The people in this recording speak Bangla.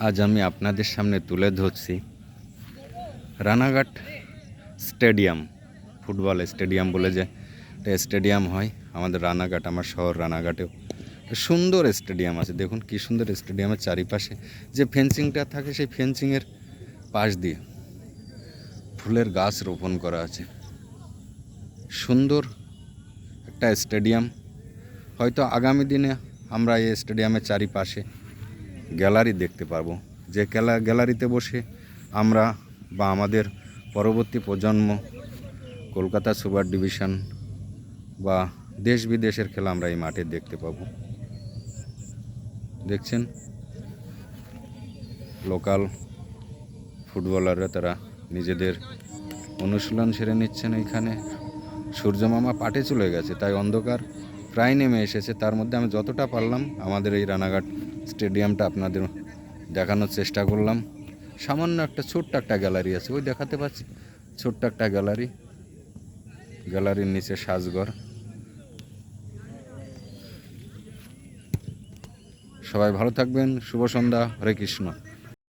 আজ আমি আপনাদের সামনে তুলে ধরছি রানাঘাট স্টেডিয়াম, ফুটবল স্টেডিয়াম বলে যে একটা স্টেডিয়াম হয় আমাদের রানাঘাট, আমার শহর রানাঘাটেও সুন্দর স্টেডিয়াম আছে। দেখুন কি সুন্দর স্টেডিয়ামের চারিপাশে যে ফেন্সিংটা থাকে, সেই ফেন্সিংয়ের পাশ দিয়ে ফুলের গাছ রোপণ করা আছে। সুন্দর একটা স্টেডিয়াম। হয়তো আগামী দিনে আমরা এই স্টেডিয়ামের চারিপাশে গ্যালারি দেখতে পারবো, যে গ্যালারিতে বসে আমরা বা আমাদের পরবর্তী প্রজন্ম কলকাতা সুপার ডিভিশন বা দেশ বিদেশের খেলা আমরা এই মাঠে দেখতে পাবো। দেখছেন লোকাল ফুটবলাররা তারা নিজেদের অনুশীলন সেরে নিচ্ছেন। এইখানে সূর্যমামা পাটে চলে গেছে, তাই অন্ধকার প্রায় নেমে এসেছে। তার মধ্যে আমি যতটা পারলাম আমাদের এই রানাঘাট স্টেডিয়ামটা আপনাদের দেখানোর চেষ্টা করলাম। সামান্য একটা ছোট্ট একটা গ্যালারি আছে, ওই দেখাতে পাচ্ছি ছোট্ট একটা গ্যালারি, গ্যালারির নিচে সাজঘর। সবাই ভালো থাকবেন, শুভ সন্ধ্যা, হরে কৃষ্ণ।